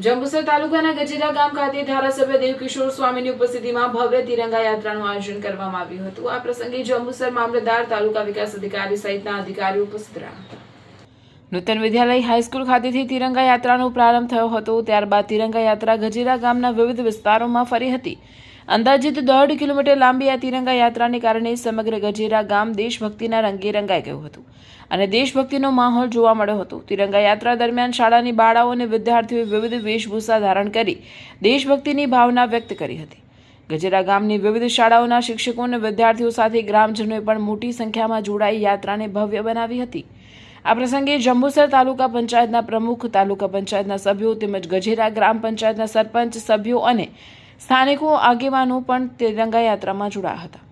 જંબુસર તાલુકાના ગજેરા ગામ ખાતે ધારાસભ્ય દેવકિશોર સ્વામીની ઉપસ્થિતિમાં ભવ્ય તિરંગા યાત્રાનું આયોજન કરવામાં આવ્યું હતું। આ પ્રસંગે જંબુસર મામલતદાર, તાલુકા વિકાસ અધિકારી સહિતના અધિકારીઓ ઉપસ્થિત રહ્યા હતા। નૂતન વિદ્યાલય હાઈસ્કૂલ ખાતેથી તિરંગા યાત્રાનો પ્રારંભ થયો હતો। ત્યારબાદ તિરંગા યાત્રા ગજેરા ગામના વિવિધ વિસ્તારોમાં ફરી હતી। અંદાજિત 1.5 કિલોમીટર લાંબી આ તિરંગા યાત્રાને કારણે સમગ્ર ગજેરા ગામ દેશભક્તિના રંગે રંગાઈ ગયું હતું અને દેશભક્તિનો માહોલ જોવા મળ્યો હતો। તિરંગા યાત્રા દરમિયાન શાળાની બાળાઓ અને વિદ્યાર્થીઓએ વિવિધ વેશભૂષા ધારણ કરી દેશભક્તિની ભાવના વ્યક્ત કરી હતી। ગજેરા ગામની વિવિધ શાળાઓના શિક્ષકો અને વિદ્યાર્થીઓ સાથે ગ્રામજનોએ પણ મોટી સંખ્યામાં જોડાઈ યાત્રાને ભવ્ય બનાવી હતી। આ પ્રસંગે જંબુસર તાલુકા પંચાયતના પ્રમુખ, તાલુકા પંચાયતના સભ્યો તેમજ ગજેરા ગ્રામ પંચાયતના સરપંચ સભ્યો અને સ્થાનિકો આગેવાનો પણ તિરંગા યાત્રામાં જોડાયા હતા।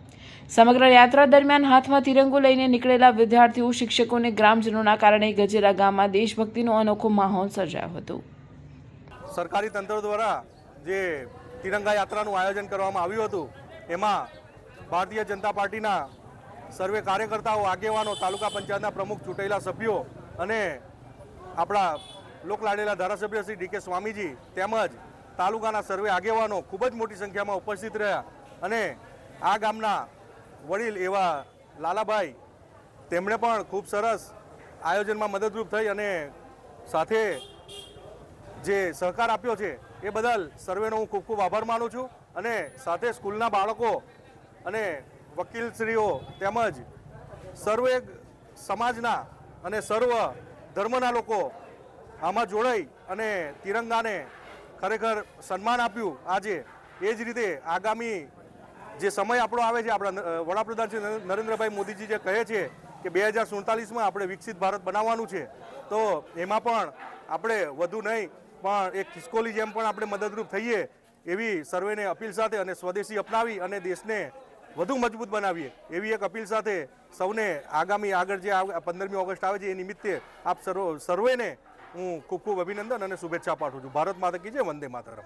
સમગ્ર યાત્રા દરમિયાન હાથમાં તિરંગો લઈને નીકળેલા વિદ્યાર્થીઓ, શિક્ષકો અને ગ્રામજનોના કારણે ગજેરા ગામમાં દેશભક્તિનો અનોખો માહોલ સર્જાયો હતો। સરકારી તંત્ર દ્વારા જે તિરંગા યાત્રાનું આયોજન કરવામાં આવ્યું હતું એમાં ભારતીય જનતા પાર્ટીના સર્વે કાર્યકર્તાઓ, આગેવાનો, તાલુકા પંચાયતના પ્રમુખ, ચૂંટાયેલા સભ્યો અને આપણા લોકલાડેલા ધારાસભ્ય શ્રી ડી.કે. સ્વામીજી તેમજ તાલુકાના સર્વે આગેવાનો ખૂબ જ મોટી સંખ્યામાં ઉપસ્થિત રહ્યા અને આ ગામના વડીલ એવા લાલાભાઈ તેમણે પણ ખૂબ સરસ આયોજનમાં મદદરૂપ થઈ અને સાથે જે સહકાર આપ્યો છે એ બદલ સર્વેનો હું ખૂબ ખૂબ આભાર માનું છું અને સાથે સ્કૂલના બાળકો અને વકીલશ્રીઓ તેમજ સર્વે સમાજના અને સર્વ ધર્મના લોકો આમાં જોડાઈ અને તિરંગાને ખરેખર સન્માન આપ્યું આજે। એ જ રીતે આગામી જે સમય આપણો આવે છે, આપણા વડાપ્રધાન શ્રી નરેન્દ્રભાઈ મોદીજી જે કહે છે કે 2047માં આપણે વિકસિત ભારત બનાવવાનું છે, તો એમાં પણ આપણે વધુ નહીં પણ એક ખિસકોલી જેમ પણ આપણે મદદરૂપ થઈએ એવી સર્વેને અપીલ સાથે અને સ્વદેશી અપનાવી અને દેશને વધુ મજબૂત બનાવીએ એવી એક અપીલ સાથે સૌને આગામી આગળ જે 15મી ઓગસ્ટ આવે છે એ નિમિત્તે આપ સર્વેને હું ખૂબ ખૂબ અભિનંદન અને શુભેચ્છા પાઠવું છું। ભારત માતા કી જય, વંદે માતરમ।